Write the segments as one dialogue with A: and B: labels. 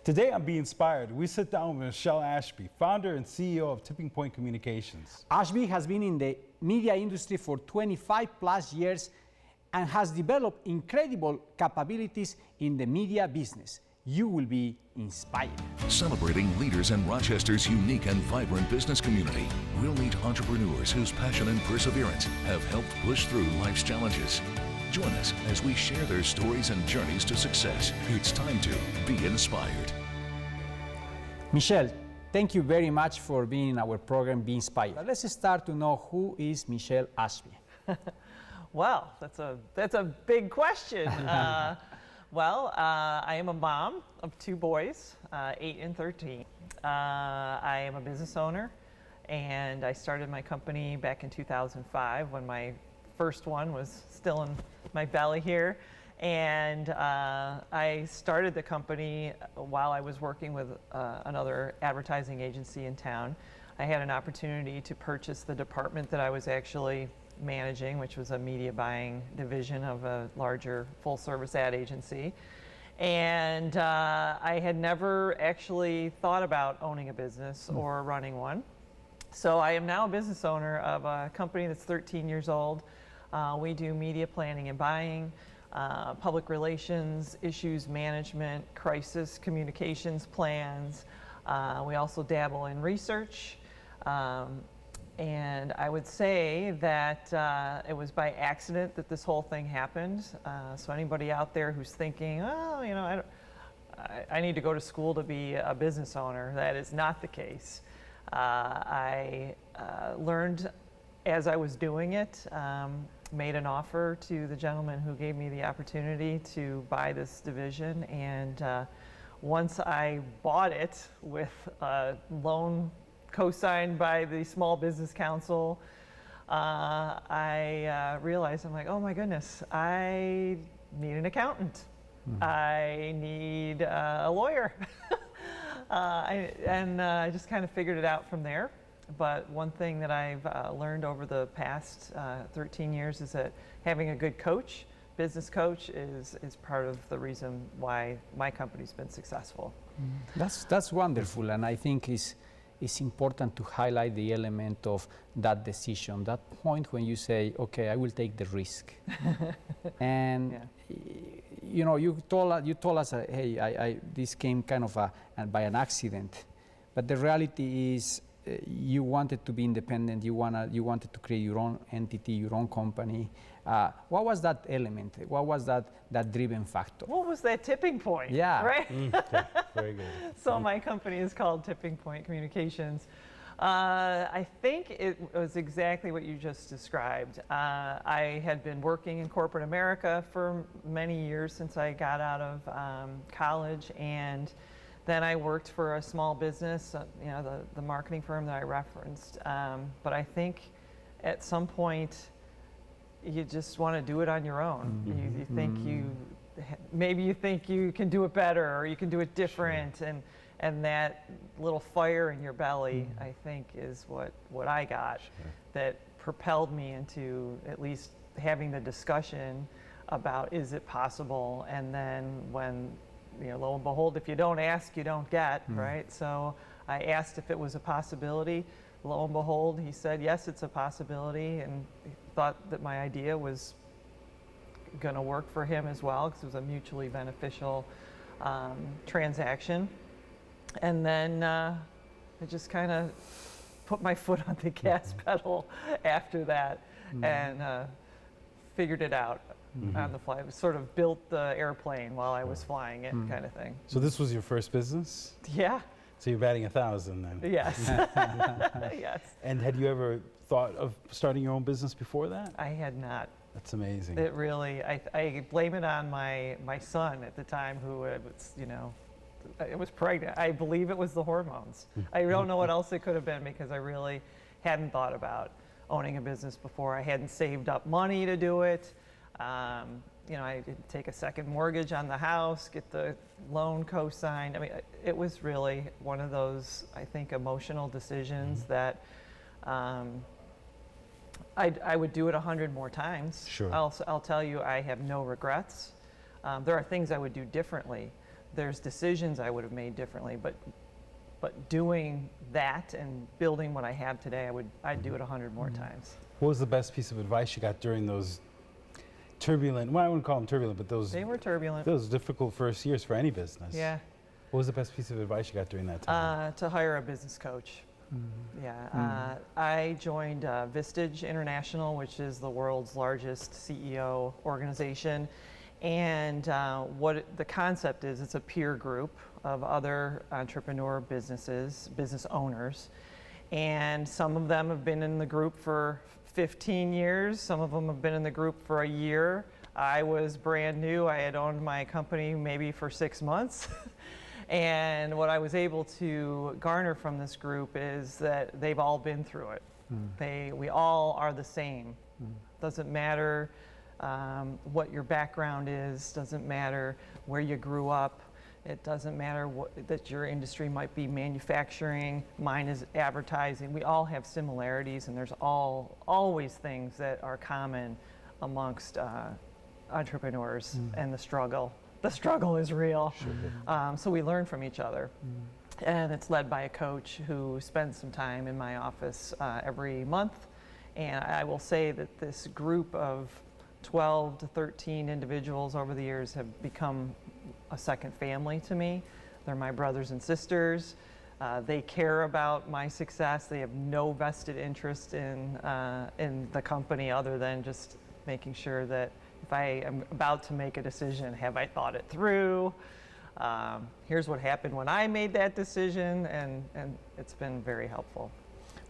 A: Today on Be Inspired, we sit down with Michelle Ashby, founder and CEO of Tipping Point Communications.
B: Ashby has been in the media industry for 25 plus years and has developed incredible capabilities in the media business. You will be inspired.
C: Celebrating leaders in Rochester's unique and vibrant business community, we'll meet entrepreneurs whose passion and perseverance have helped push through life's challenges. Join us as we share their stories and journeys to success. It's time to be inspired.
B: Michelle, thank you very much for being in our program, Be Inspired. Let's start to know who is Michelle Ashby.
D: Well, that's a big question. I am a mom of two boys, 8 and 13. I am a business owner, and I started my company back in 2005 when my first one was still in my belly here. And I started the company while I was working with another advertising agency in town. I had an opportunity to purchase the department that I was actually managing, which was a media buying division of a larger full-service ad agency. And I had never actually thought about owning a business or running one. So I am now a business owner of a company that's 13 years old. We do media planning and buying, public relations, issues management, crisis communications plans. We also dabble in research. And I would say that it was by accident that this whole thing happened. So anybody out there who's thinking, oh, you know, I need to go to school to be a business owner, that is not the case. I learned as I was doing it, made an offer to the gentleman who gave me the opportunity to buy this division. And once I bought it with a loan co-signed by the Small Business Council, I realized, I'm like, oh my goodness, I need an accountant. I need a lawyer. I just kind of figured it out from there. But one thing that I've learned over the past 13 years is that having a good coach, business coach, is part of the reason why my company's been successful.
B: That's wonderful, and I think it's important to highlight the element of that decision, that point when you say, okay, I will take the risk. And you know, you told us, hey, this came kind of by an accident, but the reality is you wanted to be independent. You wanted to create your own entity, your own company. What was that element? What was that driven factor?
D: What was that tipping point?
B: Yeah.
D: Right?
A: Okay. Very good.
D: So my company is called Tipping Point Communications. I think it was exactly what you just described. I had been working in corporate America for many years since I got out of college, and then I worked for a small business, you know, the marketing firm that I referenced. But I think at some point you just want to do it on your own. You think maybe you think you can do it better, or you can do it different, and that little fire in your belly, I think, is what I got that propelled me into at least having the discussion about, is it possible? And then when, you know, lo and behold, if you don't ask, you don't get, right? So I asked if it was a possibility. Lo and behold, he said, yes, it's a possibility, and he thought that my idea was going to work for him as well, because it was a mutually beneficial transaction. And then I just kind of put my foot on the gas pedal after that and figured it out. On the fly. I sort of built the airplane while I was flying it, kind of thing.
A: So this was your first business?
D: Yeah.
A: So you're batting 1,000 then?
D: Yes. Yes.
A: And had you ever thought of starting your own business before that?
D: I had not.
A: That's amazing.
D: It really, I blame it on my son at the time, who was, you know, I was pregnant. I believe it was the hormones. I don't know what else it could have been, because I really hadn't thought about owning a business before. I hadn't saved up money to do it. You know, I did take a second mortgage on the house, get the loan co-signed. I mean, it was really one of those, I think, emotional decisions that I would do it 100 more times.
A: Sure.
D: I'll tell you, I have no regrets. There are things I would do differently, there's decisions I would have made differently, but doing that and building what I have today, I'd do it 100 more times.
A: What was the best piece of advice you got during those turbulent, well, I wouldn't call them turbulent, but
D: They were turbulent.
A: those difficult first years for any business?
D: Yeah.
A: What was the best piece of advice you got during that time?
D: To hire a business coach. Yeah, I joined Vistage International, which is the world's largest CEO organization. And what the concept is, it's a peer group of other entrepreneur businesses, business owners. And some of them have been in the group for 15 years. Some of them have been in the group for a year. I was brand new. I had owned my company maybe for 6 months. And what I was able to garner from this group is that they've all been through it. We all are the same. Doesn't matter what your background is, doesn't matter where you grew up, it doesn't matter that your industry might be manufacturing, mine is advertising. We all have similarities, and there's always things that are common amongst entrepreneurs and the struggle. The struggle is real. So we learn from each other. And it's led by a coach who spends some time in my office every month. And I will say that this group of 12 to 13 individuals over the years have become a second family to me. They're my brothers and sisters. They care about my success. They have no vested interest in the company other than just making sure that if I am about to make a decision, have I thought it through? Here's what happened when I made that decision, and it's been very helpful.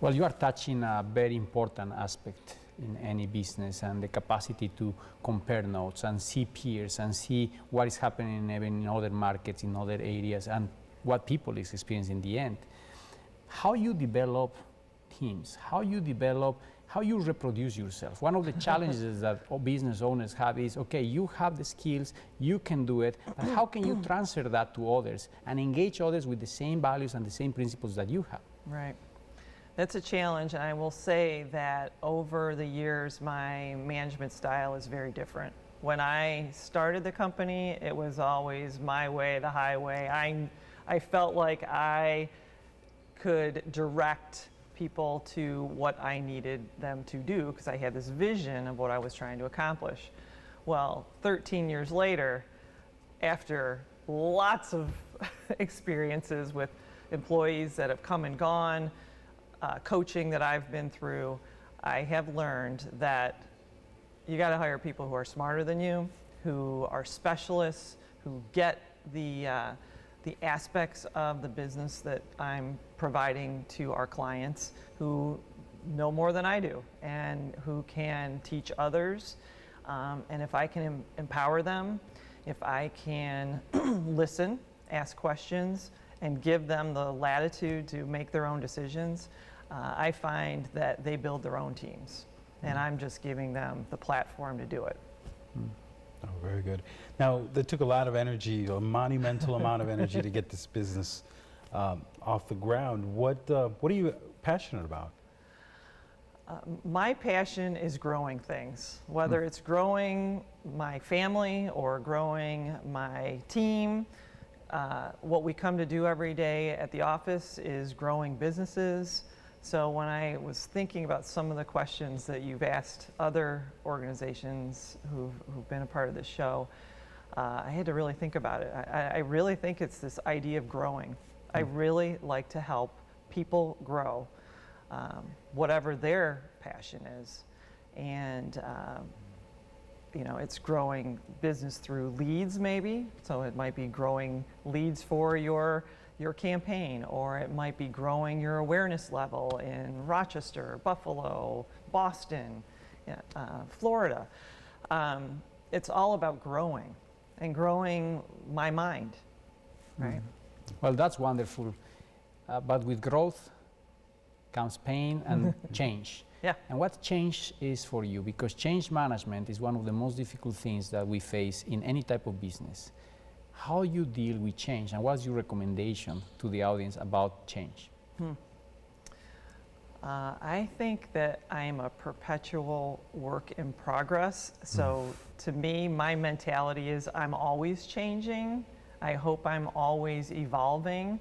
B: Well, you are touching a very important aspect in any business, and the capacity to compare notes and see peers and see what is happening even in other markets, in other areas, and what people is experiencing in the end. How you develop teams, how you reproduce yourself. One of the challenges that business owners have is, okay, you have the skills, you can do it, but how can you transfer that to others and engage others with the same values and the same principles that you have?
D: Right. That's a challenge, and I will say that over the years, my management style is very different. When I started the company, it was always my way, the highway. I felt like I could direct people to what I needed them to do because I had this vision of what I was trying to accomplish. Well, 13 years later, after lots of experiences with employees that have come and gone, coaching that I've been through, I have learned that you got to hire people who are smarter than you, who are specialists, who get the aspects of the business that I'm providing to our clients, who know more than I do and who can teach others. And if I can empower them, if I can listen, ask questions, and give them the latitude to make their own decisions, I find that they build their own teams. And I'm just giving them the platform to do it.
A: Oh, very good. Now, that took a lot of energy, a monumental amount of energy to get this business off the ground. What are you passionate about?
D: My passion is growing things, whether it's growing my family or growing my team. What we come to do every day at the office is growing businesses. So when I was thinking about some of the questions that you've asked other organizations who've been a part of this show, I had to really think about it. I really think it's this idea of growing. I really like to help people grow, whatever their passion is. And you know, it's growing business through leads maybe. So it might be growing leads for your campaign, or it might be growing your awareness level in Rochester, Buffalo, Boston, Florida. It's all about growing and growing my mind, right?
B: Well, that's wonderful. But with growth comes pain and change.
D: Yeah.
B: And what change is for you? Because change management is one of the most difficult things that we face in any type of business. How you deal with change, and what's your recommendation to the audience about change?
D: I think that I'm a perpetual work in progress. So to me, my mentality is I'm always changing. I hope I'm always evolving.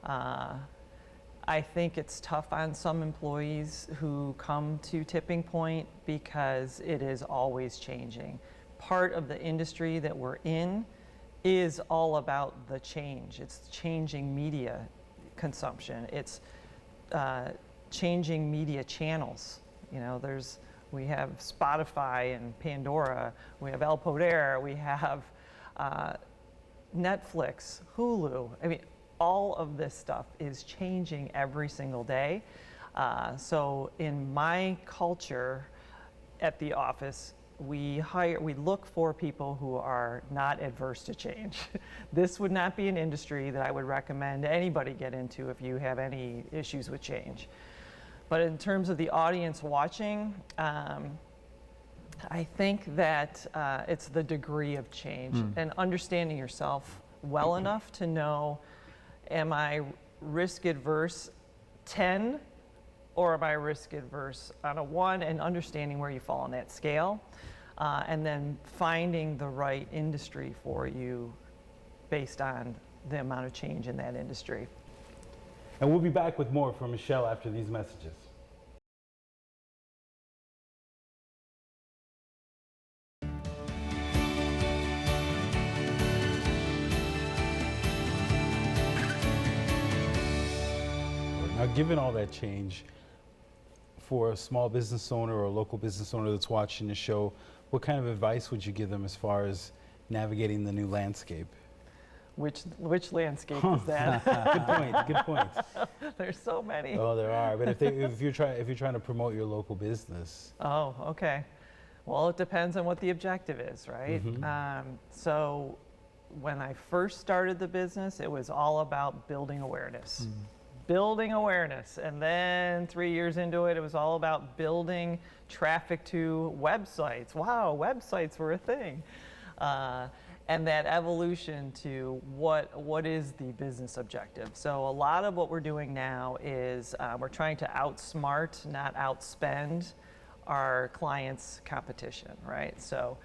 D: I think it's tough on some employees who come to Tipping Point because it is always changing. Part of the industry that we're in is all about the change. It's changing media consumption. It's changing media channels. You know, we have Spotify and Pandora, we have El Poder, we have Netflix, Hulu. I mean, all of this stuff is changing every single day. So in my culture at the office, we look for people who are not adverse to change. This would not be an industry that I would recommend anybody get into if you have any issues with change. But in terms of the audience watching, I think that it's the degree of change and understanding yourself well enough to know, am I risk adverse 10 or am I risk adverse on a 1, and understanding where you fall on that scale, and then finding the right industry for you based on the amount of change in that industry.
A: And we'll be back with more from Michelle after these messages. Now, given all that change, for a small business owner or a local business owner that's watching the show, what kind of advice would you give them as far as navigating the new landscape?
D: Which landscape is that?
A: Good point. Good point.
D: There's so many.
A: Oh, there are. But if you're trying to promote your local business.
D: Oh, okay. Well, it depends on what the objective is, right? So when I first started the business, it was all about building awareness. Building awareness. And then 3 years into it, it was all about building traffic to websites. Wow, websites were a thing. And that evolution to what is the business objective. So a lot of what we're doing now is we're trying to outsmart, not outspend our clients' competition, right? So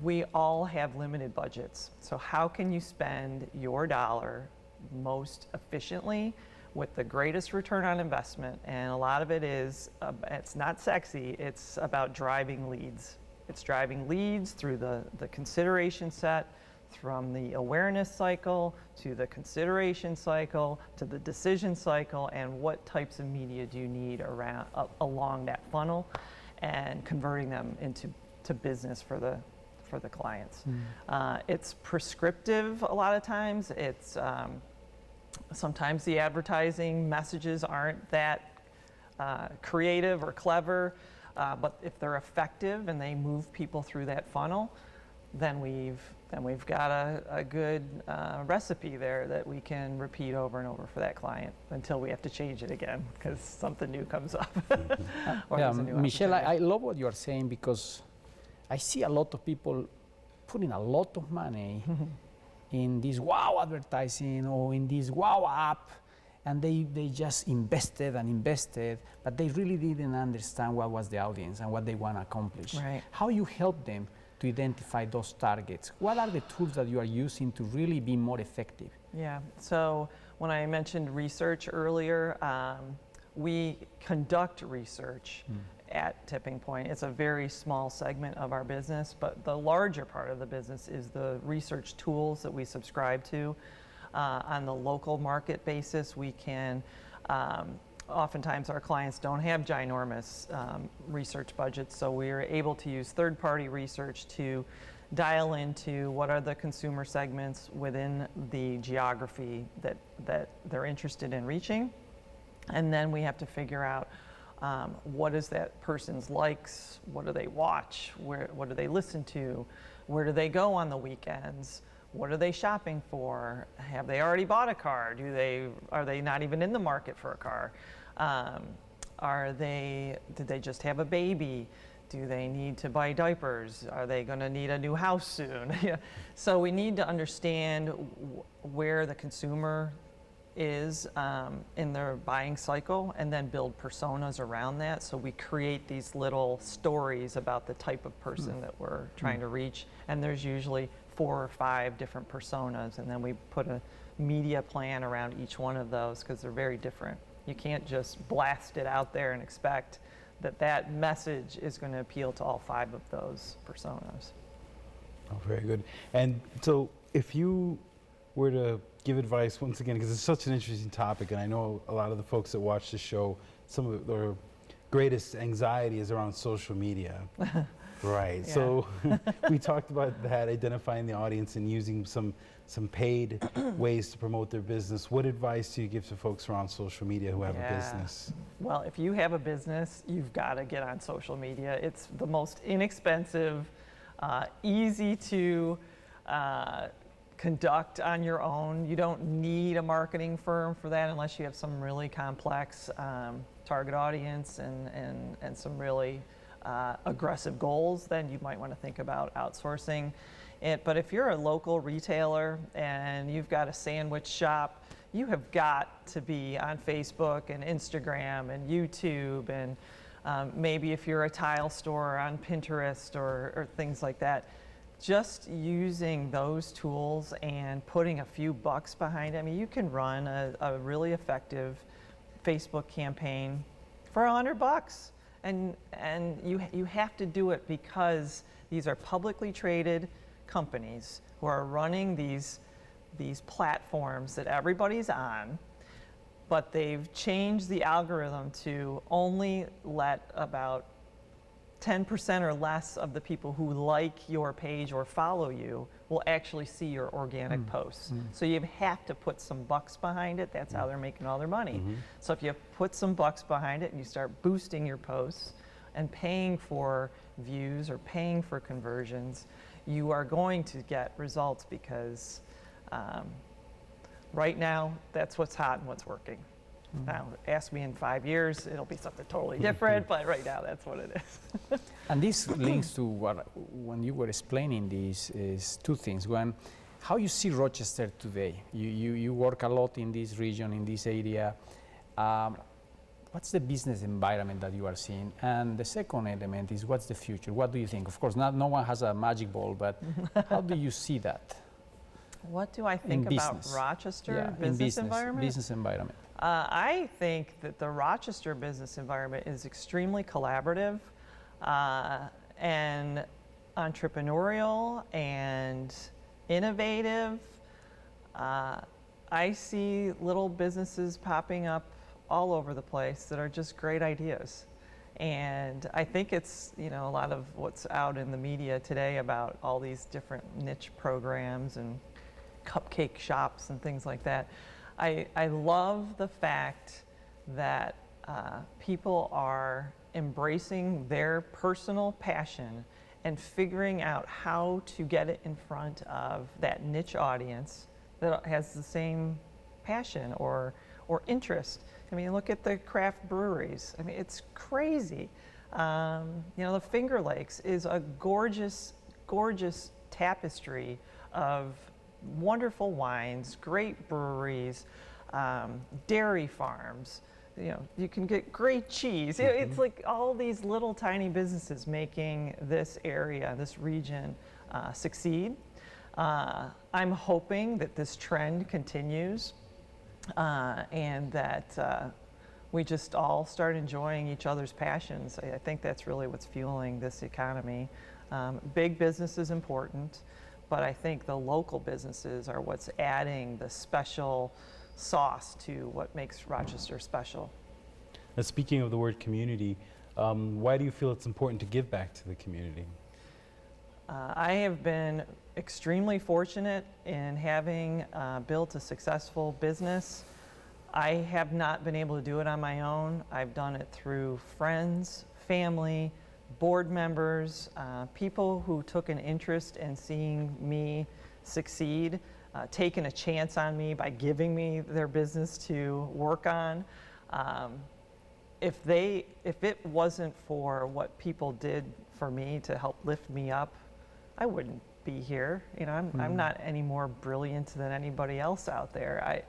D: we all have limited budgets. So how can you spend your dollar most efficiently with the greatest return on investment? And a lot of it is, it's not sexy, it's about driving leads. It's driving leads through the consideration set, from the awareness cycle to the consideration cycle to the decision cycle, and what types of media do you need along that funnel, and converting them into business for the clients. It's prescriptive a lot of times. It's sometimes the advertising messages aren't that creative or clever, but if they're effective and they move people through that funnel, then we've got a good recipe there that we can repeat over and over for that client until we have to change it again because something new comes up. Or
B: Yeah,
D: there's a new
B: Michelle,
D: opportunity.
B: I love what you're saying, because I see a lot of people putting a lot of money in this wow advertising or in this wow app, and they just invested and invested, but they really didn't understand what was the audience and what they want to accomplish.
D: Right.
B: How you help them to identify those targets? What are the tools that you are using to really be more effective?
D: Yeah, so when I mentioned research earlier, we conduct research at Tipping Point. It's a very small segment of our business, but the larger part of the business is the research tools that we subscribe to. On the local market basis, we can, oftentimes our clients don't have ginormous research budgets, so we are able to use third-party research to dial into what are the consumer segments within the geography that they're interested in reaching. And then we have to figure out what is that person's likes, what do they watch, what do they listen to, where do they go on the weekends, what are they shopping for, have they already bought a car, are they not even in the market for a car, did they just have a baby, do they need to buy diapers, are they going to need a new house soon? So we need to understand where the consumer is in their buying cycle, and then build personas around that. So we create these little stories about the type of person that we're trying to reach, and there's usually 4 or 5 different personas, and then we put a media plan around each one of those because they're very different. You can't just blast it out there and expect that that message is going to appeal to all 5 of those personas.
A: Oh, very good. And so if you were to give advice, once again, because it's such an interesting topic, and I know a lot of the folks that watch the show, some of their greatest anxiety is around social media. Right.
D: Yeah.
A: So we talked about that, identifying the audience and using some paid ways to promote their business. What advice do you give to folks around social media who have a business?
D: Well, if you have a business, you've got to get on social media. It's the most inexpensive, easy to conduct on your own. You don't need a marketing firm for that unless you have some really complex target audience and some really aggressive goals. Then you might want to think about outsourcing it. But if you're a local retailer and you've got a sandwich shop, you have got to be on Facebook and Instagram and YouTube, and maybe if you're a tile store, on Pinterest or things like that. Just using those tools and putting a few bucks behind it. I mean, you can run a really effective Facebook campaign for $100, and you have to do it because these are publicly traded companies who are running these platforms that everybody's on, but they've changed the algorithm to only let about 10% or less of the people who like your page or follow you will actually see your organic posts. So you have to put some bucks behind it. That's how they're making all their money. So if you put some bucks behind it and you start boosting your posts and paying for views or paying for conversions, you are going to get results because right now that's what's hot and what's working. Now, ask me in 5 years, it'll be something totally different, but right now that's what it is.
B: And this links to what, when you were explaining this, is 2 things. One, how you see Rochester today. You work a lot in this region, in this area. What's the business environment that you are seeing? And the second element is, what's the future? What do you think? Of course, no one has a magic ball, but how do you see that?
D: What do I think about Rochester business environment?
B: Business environment.
D: I think that the Rochester business environment is extremely collaborative and entrepreneurial and innovative. I see little businesses popping up all over the place that are just great ideas. And I think it's, a lot of what's out in the media today about all these different niche programs and cupcake shops and things like that. I love the fact that people are embracing their personal passion and figuring out how to get it in front of that niche audience that has the same passion or interest. I mean, look at the craft breweries. I mean, it's crazy. The Finger Lakes is a gorgeous, gorgeous tapestry of wonderful wines, great breweries, dairy farms. You can get great cheese. It's like all these little tiny businesses making this area, this region, succeed. I'm hoping that this trend continues and that we just all start enjoying each other's passions. I think that's really what's fueling this economy. Big business is important, but I think the local businesses are what's adding the special sauce to what makes Rochester special.
A: Now, speaking of the word community, why do you feel it's important to give back to the community?
D: I have been extremely fortunate in having built a successful business. I have not been able to do it on my own. I've done it through friends, family, board members, people who took an interest in seeing me succeed, taken a chance on me by giving me their business to work on. If it wasn't for what people did for me to help lift me up, I wouldn't be here. I'm not any more brilliant than anybody else out there.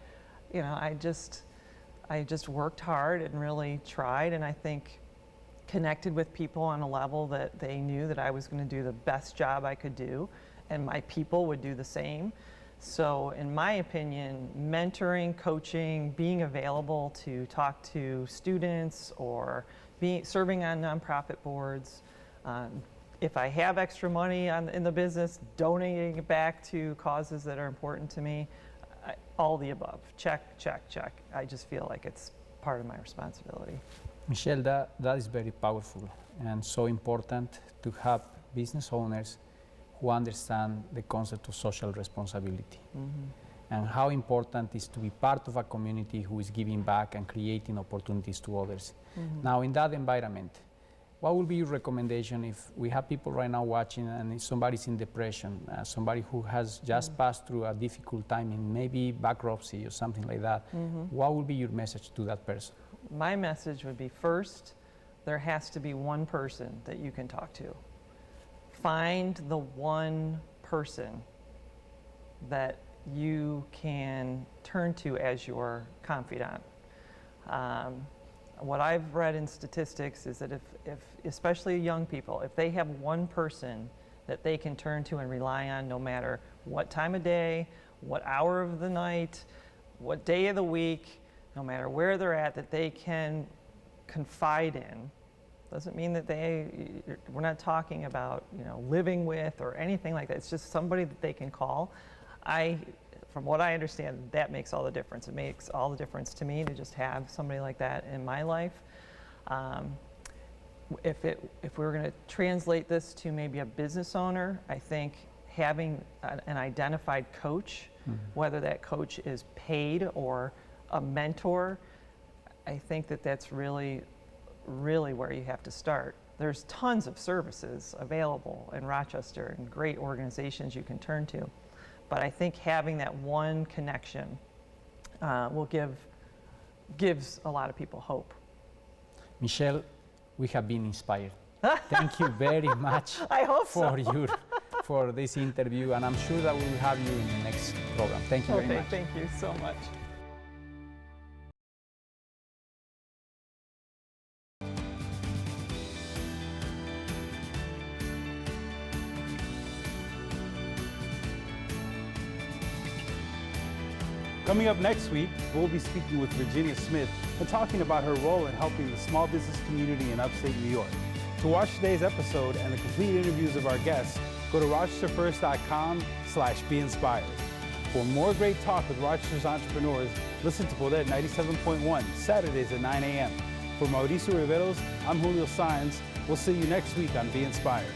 D: I just worked hard and really tried, and I think connected with people on a level that they knew that I was going to do the best job I could do, and my people would do the same. So in my opinion, mentoring, coaching, being available to talk to students or serving on nonprofit boards, if I have extra money in the business, donating it back to causes that are important to me, all the above. Check, check, check. I just feel like it's part of my responsibility.
B: Michelle, that is very powerful and so important to have business owners who understand the concept of social responsibility and how important it is to be part of a community who is giving back and creating opportunities to others. Now, in that environment, what would be your recommendation if we have people right now watching and if somebody's in depression, somebody who has just passed through a difficult time in maybe bankruptcy or something like that, what would be your message to that person?
D: My message would be, first, there has to be one person that you can talk to. Find the one person that you can turn to as your confidant. What I've read in statistics is that if especially young people, if they have one person that they can turn to and rely on no matter what time of day, what hour of the night, what day of the week, no matter where they're at, that they can confide in. Doesn't mean that we're not talking about, living with or anything like that. It's just somebody that they can call. From what I understand, that makes all the difference. It makes all the difference to me to just have somebody like that in my life. If we were going to translate this to maybe a business owner, I think having an identified coach, whether that coach is paid or a mentor, I think that that's really where you have to start. There's tons of services available in Rochester and great organizations you can turn to. But I think having that one connection gives a lot of people hope.
B: Michelle, we have been inspired. Thank you very much
D: I hope
B: for this interview, and I'm sure that we will have you in the next program. Thank you very much.
D: Thank you so much.
A: Coming up next week, we'll be speaking with Virginia Smith and talking about her role in helping the small business community in upstate New York. To watch today's episode and the complete interviews of our guests, go to rochesterfirst.com/be-inspired. For more great talk with Rochester's entrepreneurs, listen to Poder 97.1, Saturdays at 9 a.m. For Mauricio Riveros, I'm Julio Sáenz. We'll see you next week on Be Inspired.